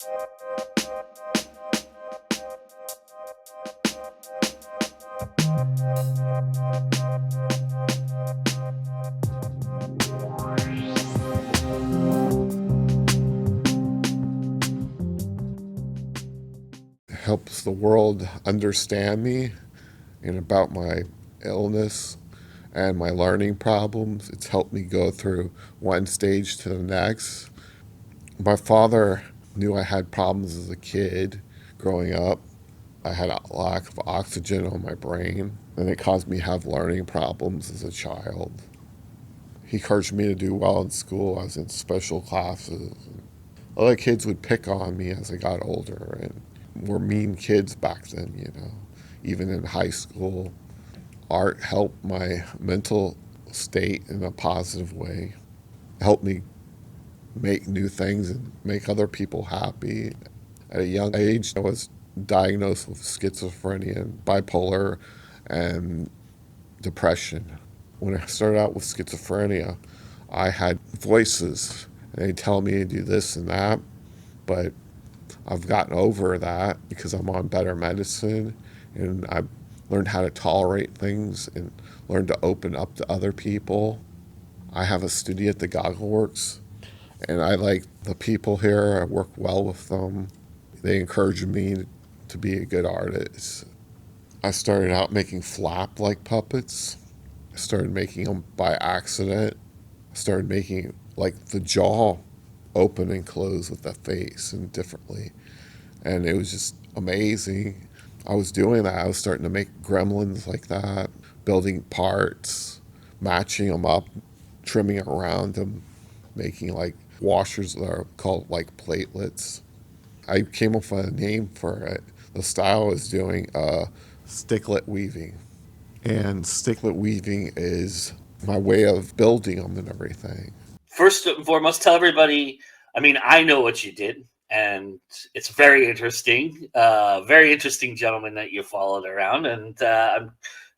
Helps the world understand me and about my illness and my learning problems. It's helped me go through one stage to the next. My father knew I had problems as a kid growing up. I had a lack of oxygen on my brain, and it caused me to have learning problems as a child. He encouraged me to do well in school. I was in special classes. Other kids would pick on me as I got older, and were mean kids back then, even in high school. Art helped my mental state in a positive way, helped me make new things and make other people happy. At a young age, I was diagnosed with schizophrenia and bipolar and depression. When I started out with schizophrenia, I had voices, and they tell me to do this and that, but I've gotten over that because I'm on better medicine, and I've learned how to tolerate things and learned to open up to other people. I have a studio at the Goggle Works, and I like the people here. I work well with them. They encourage me to be a good artist. I started out making flap-like puppets. I started making them by accident. I started making like the jaw open and close with the face and differently. And it was just amazing. I was doing that. I was starting to make gremlins like that, building parts, matching them up, trimming around them, making like washers that are called like platelets. I came up with a name for it. The style I was doing, sticklet weaving. And sticklet weaving is my way of building them and everything. First and foremost, tell everybody, I mean, I know what you did, and it's very interesting gentleman that you followed around. And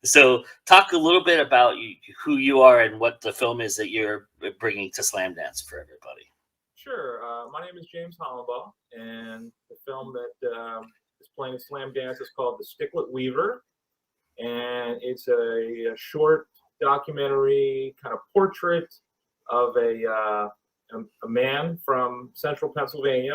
so talk a little bit about who you are and what the film is that you're bringing to Slamdance for everybody. Sure. My name is James Hollenbaugh, and the film that is playing at Slamdance is called The Sticklet Weaver, and it's a short documentary kind of portrait of a man from central Pennsylvania,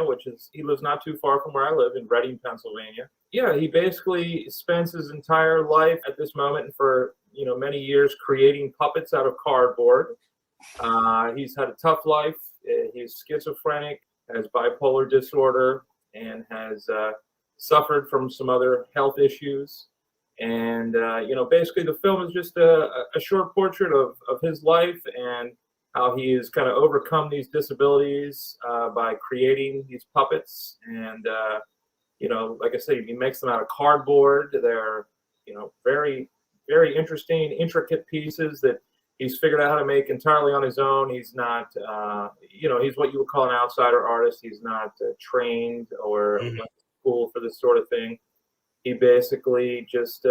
he lives not too far from where I live in Reading, Pennsylvania. Yeah, he basically spends his entire life at this moment and for many years creating puppets out of cardboard. He's had a tough life. He's schizophrenic, has bipolar disorder, and has suffered from some other health issues. And basically the film is just a short portrait of his life and how he has kind of overcome these disabilities by creating these puppets. And like I said, he makes them out of cardboard. They're very, very interesting, intricate pieces that he's figured out how to make entirely on his own. He's not he's what you would call an outsider artist. He's not trained or went to school for this sort of thing. He basically just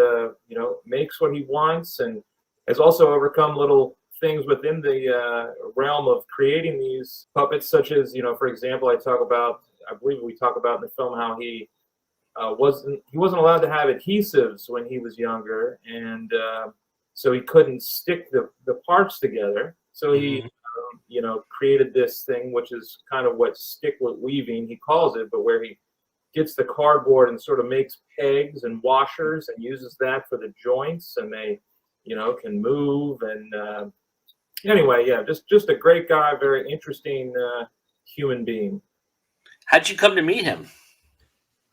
makes what he wants, and has also overcome little things within the realm of creating these puppets, such as for example, I believe we talk about in the film how he wasn't allowed to have adhesives when he was younger, and so he couldn't stick the parts together. So he created this thing, which is kind of what sticklet weaving he calls it, but where he gets the cardboard and sort of makes pegs and washers and uses that for the joints, and they can move. And anyway, yeah, just a great guy, very interesting human being. How'd you come to meet him?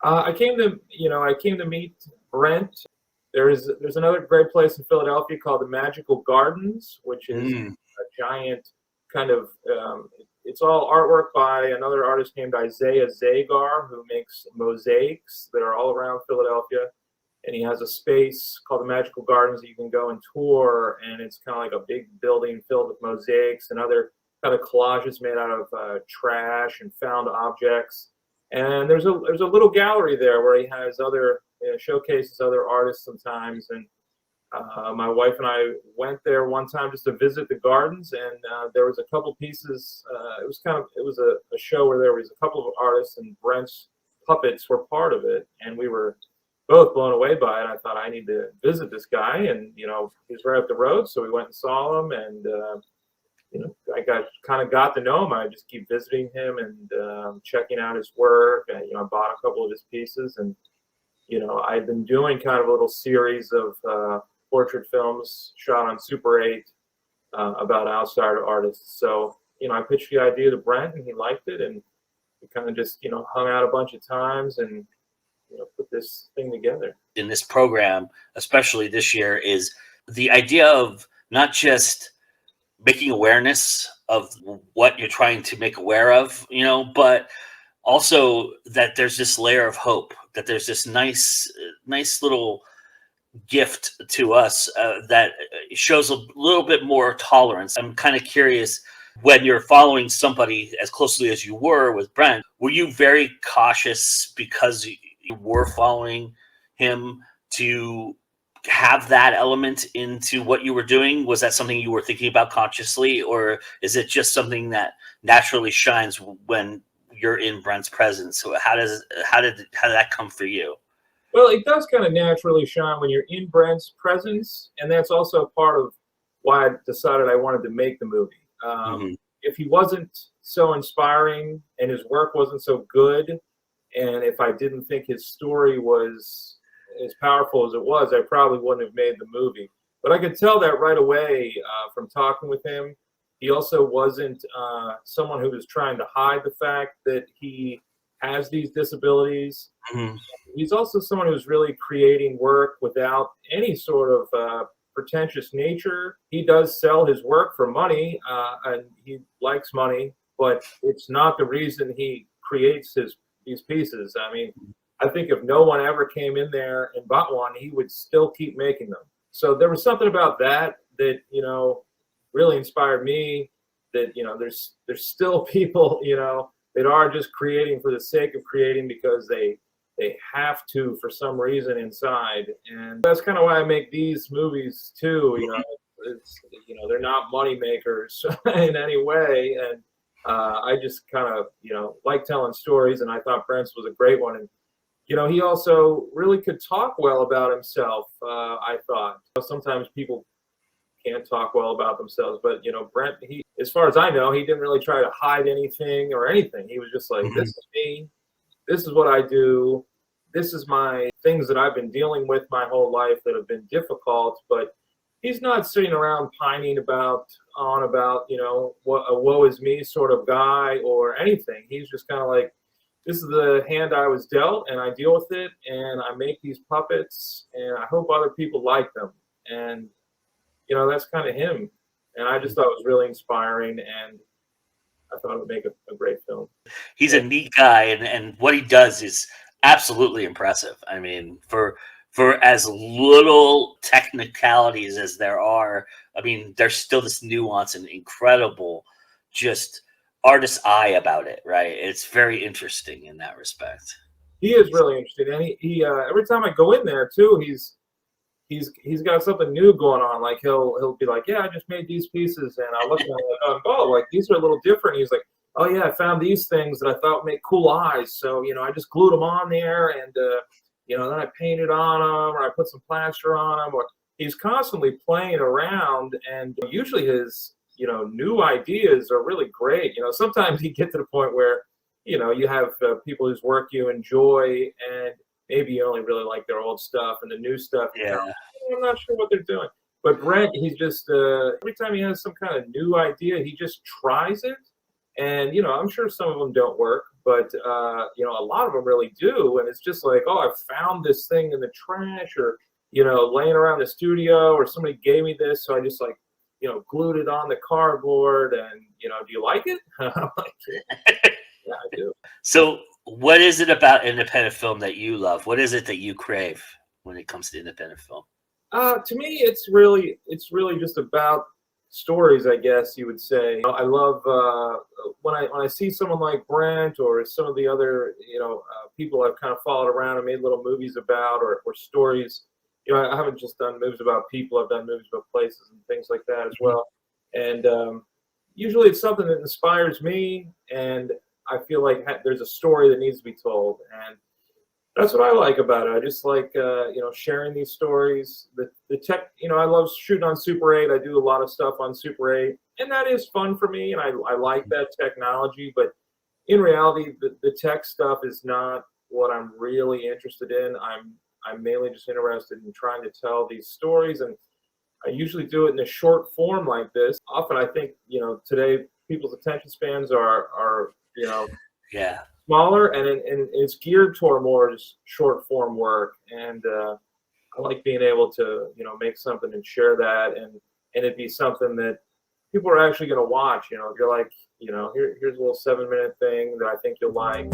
I came to meet Brent. There's another great place in Philadelphia called the Magical Gardens, which is a giant kind of it's all artwork by another artist named Isaiah Zagar, who makes mosaics that are all around Philadelphia. And he has a space called the Magical Gardens that you can go and tour, and it's kind of like a big building filled with mosaics and other kind of collages made out of trash and found objects. And there's a little gallery there where he has other showcases other artists sometimes. And My wife and I went there one time just to visit the gardens, and there was a couple pieces. It was a show where there was a couple of artists, and Brent's puppets were part of it, and we were both blown away by it. I thought, I need to visit this guy, and he's right up the road, so we went and saw him, and I got to know him. I just keep visiting him and checking out his work. And, I bought a couple of his pieces, and I've been doing kind of a little series of portrait films shot on Super 8 about outsider artists. So, I pitched the idea to Brent, and he liked it, and we kind of just, hung out a bunch of times and, put this thing together. In this program, especially this year, is the idea of not just making awareness of what you're trying to make aware of, but also that there's this layer of hope, that there's this nice little gift to us that shows a little bit more tolerance. I'm kind of curious, when you're following somebody as closely as you were with Brent, were you very cautious because you were following him to have that element into what you were doing? Was that something you were thinking about consciously, or is it just something that naturally shines when you're in Brent's presence? So how did that come for you? Well, it does kind of naturally shine when you're in Brent's presence, and that's also part of why I decided I wanted to make the movie. If he wasn't so inspiring and his work wasn't so good, and if I didn't think his story was as powerful as it was, I probably wouldn't have made the movie. But I could tell that right away from talking with him. He also wasn't someone who was trying to hide the fact that he has these disabilities. Mm-hmm. He's also someone who's really creating work without any sort of pretentious nature. He does sell his work for money, and he likes money, but it's not the reason he creates these pieces. I mean, I think if no one ever came in there and bought one, he would still keep making them. So there was something about that really inspired me, that there's still people that are just creating for the sake of creating because they have to for some reason inside. And that's kind of why I make these movies too. It's they're not money makers in any way, and I just kind of like telling stories, and I thought Brent's was a great one. And he also really could talk well about himself. I thought sometimes people can't talk well about themselves, but Brent, as far as I know, he didn't really try to hide anything or anything. He was just like, this is me, this is what I do, this is my things that I've been dealing with my whole life that have been difficult. But he's not sitting around pining about what a woe is me sort of guy or anything. He's just kind of like, this is the hand I was dealt, and I deal with it, and I make these puppets, and I hope other people like them. And that's kind of him. And I just thought it was really inspiring, and I thought it would make a great film. He's a neat guy, and what he does is absolutely impressive. I mean, for as little technicalities as there are, I mean, there's still this nuance and incredible just artist's eye about it, right? It's very interesting in that respect. He is really interesting, and he every time I go in there too, he's got something new going on. Like he'll be like, yeah, I just made these pieces, and I look at them like, oh, like these are a little different. He's like, oh yeah, I found these things that I thought make cool eyes, so I just glued them on there, and then I painted on them, or I put some plaster on them. Or he's constantly playing around, and usually his new ideas are really great. Sometimes you get to the point where you have people whose work you enjoy, and maybe you only really like their old stuff, and the new stuff, I'm not sure what they're doing. But Brent, he's just every time he has some kind of new idea, he just tries it. And I'm sure some of them don't work, but a lot of them really do. And it's just like, oh, I found this thing in the trash, or laying around the studio, or somebody gave me this, so I just glued it on the cardboard. And do you like it? I'm like, yeah, I do. So what is it about independent film that you love? What is it that you crave when it comes to independent film? To me, it's really just about stories, I guess you would say. I love when I see someone like Brent, or some of the other people I've kind of followed around and made little movies about, or stories I haven't just done movies about people. I've done movies about places and things like that as well. And usually it's something that inspires me, and I feel like there's a story that needs to be told. And that's what I like about it. I just like, sharing these stories. The tech, I love shooting on Super 8. I do a lot of stuff on Super 8, and that is fun for me, and I like that technology. But in reality, the tech stuff is not what I'm really interested in. I'm mainly just interested in trying to tell these stories, and I usually do it in a short form like this. Often I think, today people's attention spans are Yeah. smaller, and it's geared toward more just short form work. And I like being able to, make something and share that, and it be something that people are actually going to watch. If you're like, here's a little 7-minute thing that I think you'll like.